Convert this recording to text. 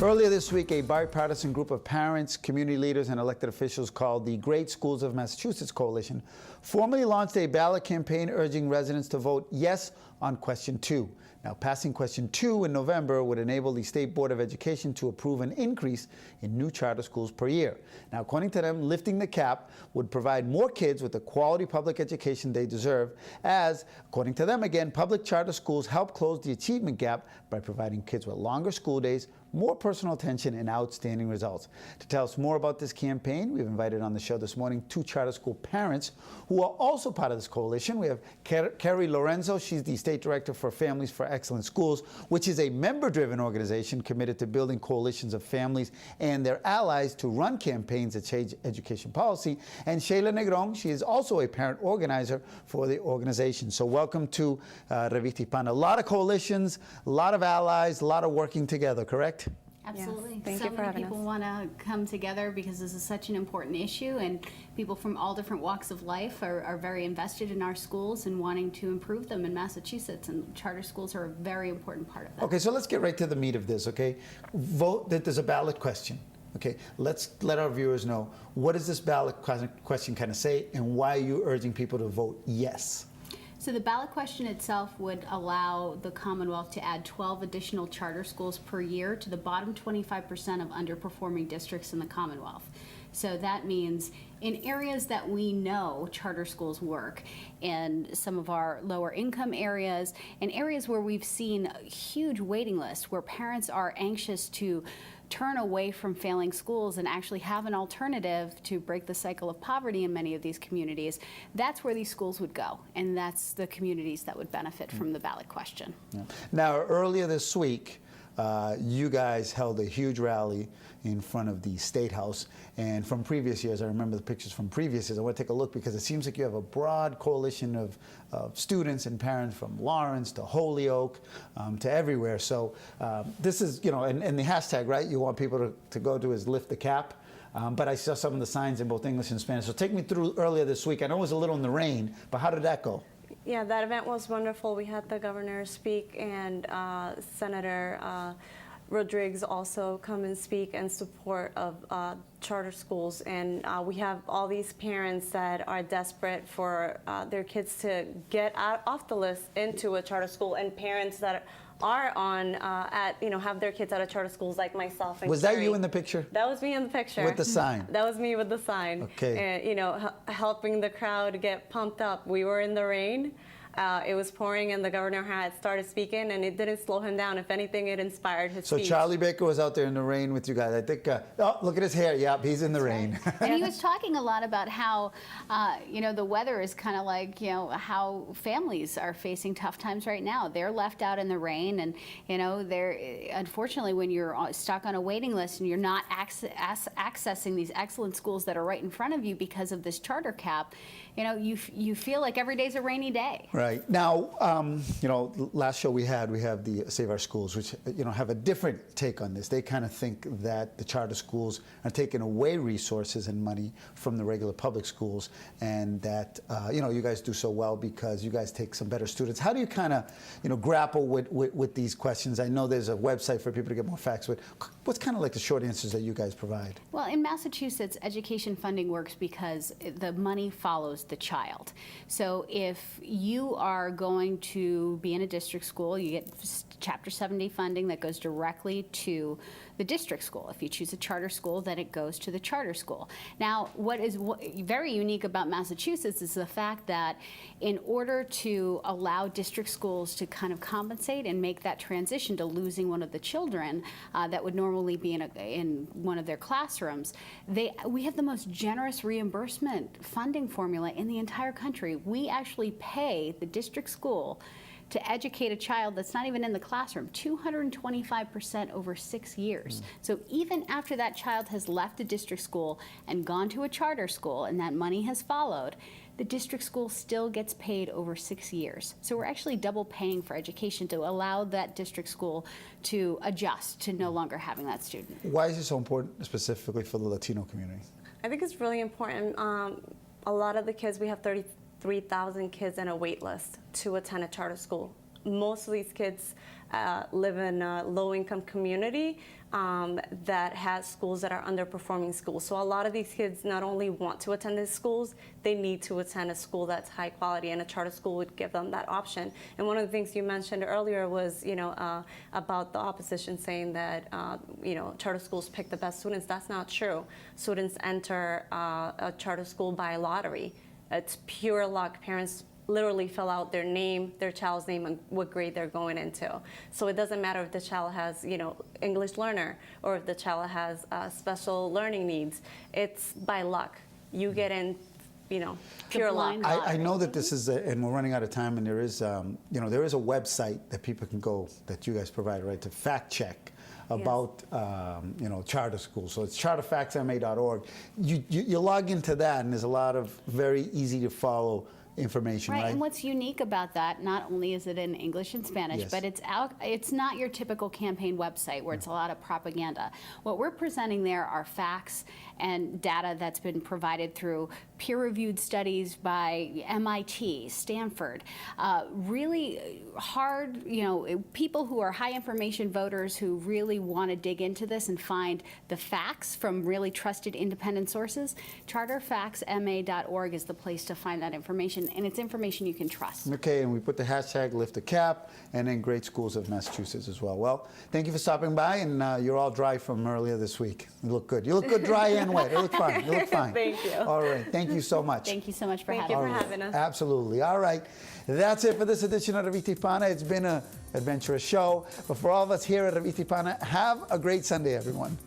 Earlier this week, a bipartisan group of parents, community leaders, and elected officials called the Great Schools of Massachusetts Coalition formally launched a ballot campaign urging residents to vote yes on Question 2. Now, passing Question 2 in November would enable the State Board of Education to approve an increase in new charter schools per year. Now, according to them, lifting the cap would provide more kids with the quality public education they deserve, as, according to them again, public charter schools help close the achievement gap by providing kids with longer school days, more personal attention, and outstanding results. To tell us more about this campaign, we've invited on the show this morning two charter school parents who are also part of this coalition. We have Keri Lorenzo. She's the State Director for Families for Excellent Schools, which is a member-driven organization committed to building coalitions of families and their allies to run campaigns that change education policy. And Sheyla Negron, she is also a parent organizer for the organization. So welcome to Revista Hispana. A lot of coalitions, a lot of allies, a lot of working together, correct? Absolutely. Yes. Thank so you for many having people us. want to come together because this is such an important issue, and people from all different walks of life are very invested in our schools and wanting to improve them in Massachusetts, and charter schools are a very important part of that. Okay, so let's get right to the meat of this, okay? Vote that there's a ballot question. Okay, let's let our viewers know, what does this ballot question kind of say, and why are you urging people to vote yes? So the ballot question itself would allow the Commonwealth to add 12 additional charter schools per year to the bottom 25% of underperforming districts in the Commonwealth. So that means in areas that we know charter schools work, and some of our lower income areas, and areas where we've seen huge waiting lists, where parents are anxious to turn away from failing schools and actually have an alternative to break the cycle of poverty in many of these communities, that's where these schools would go, and that's the communities that would benefit from the ballot question. Yeah. Now, earlier this week, you guys held a huge rally in front of the State House, and from previous years, I remember the pictures from previous years. I want to take a look because it seems like you have a broad coalition of students and parents from Lawrence to Holyoke to everywhere. So this is, you know, and the hashtag, right, you want people to go to is lift the cap. But I saw some of the signs in both English and Spanish. So take me through earlier this week. I know it was a little in the rain, but how did that go? Yeah, that event was wonderful. We had the governor speak, and Senator Rodriguez also come and speak in support of charter schools. And we have all these parents that are desperate for their kids to get off the list into a charter school, and parents that are on have their kids out of charter schools, like myself and Was Keri. that you in the picture? That was me in the picture. With the sign? That was me with the sign. Okay. And, helping the crowd get pumped up. We were in the rain. It was pouring, and the governor had started speaking, and it didn't slow him down. If anything, it inspired his So speech. Charlie Baker was out there in the rain with you guys. I think, oh, look at his hair. Yep, he's in the rain. And he was talking a lot about how, the weather is kind of like, how families are facing tough times right now. They're left out in the rain, and, they're, unfortunately, when you're stuck on a waiting list and you're not accessing these excellent schools that are right in front of you because of this charter cap, you feel like every day's a rainy day. Right. Now, last show we have the Save Our Schools, which, have a different take on this. They kind of think that the charter schools are taking away resources and money from the regular public schools, and that, you guys do so well because you guys take some better students. How do you kind of, grapple with these questions? I know there's a website for people to get more facts with. What's kind of like the short answers that you guys provide? Well, in Massachusetts, education funding works because the money follows the child. So if you are going to be in a district school, you get Chapter 70 funding that goes directly to the district school. If you choose a charter school, then it goes to the charter school. Now, what is very unique about Massachusetts is the fact that in order to allow district schools to kind of compensate and make that transition to losing one of the children that would normally be in one of their classrooms, we have the most generous reimbursement funding formula in the entire country. We actually pay the district school to educate a child that's not even in the classroom, 225% over 6 years. So even after that child has left the district school and gone to a charter school and that money has followed, the district school still gets paid over 6 years. So we're actually double paying for education to allow that district school to adjust to no longer having that student. Why is it so important specifically for the Latino community? I think it's really important. A lot of the kids, we have 33,000 kids in a wait list to attend a charter school. most of these kids live in a low-income community that has schools that are underperforming schools. So a lot of these kids not only want to attend these schools, they need to attend a school that's high quality, and a charter school would give them that option. And one of the things you mentioned earlier was, about the opposition saying that, charter schools pick the best students. That's not true. Students enter a charter school by lottery. It's pure luck. Parents literally fill out their name, their child's name, and what grade they're going into. So it doesn't matter if the child has, English learner, or if the child has special learning needs. It's by luck. You get in, pure luck. blind I know that this is, and we're running out of time, and there is, there is a website that people can go, that you guys provide, right, to fact check about, charter schools. So it's charterfactsma.org. You log into that, and there's a lot of very easy to follow information, right? And what's unique about that, not only is it in English and Spanish, Yes. but it's not your typical campaign website where it's a lot of propaganda. What we're presenting there are facts and data that's been provided through peer-reviewed studies by MIT, Stanford, really hard, people who are high information voters who really want to dig into this and find the facts from really trusted independent sources. Charterfactsma.org is the place to find that information, and it's information you can trust. Okay, and we put the hashtag Lift the Cap, and then Great Schools of Massachusetts as well. Well, thank you for stopping by, and you're all dry from earlier this week. You look good. You look good dry and wet. You look fine. You look fine. Thank you. All right. Thank you so much. Thank you so much for Thank having you me. for having us. Absolutely. All right. That's it for this edition of Revista Hispana. It's been an adventurous show. But for all of us here at Revista Hispana, have a great Sunday, everyone.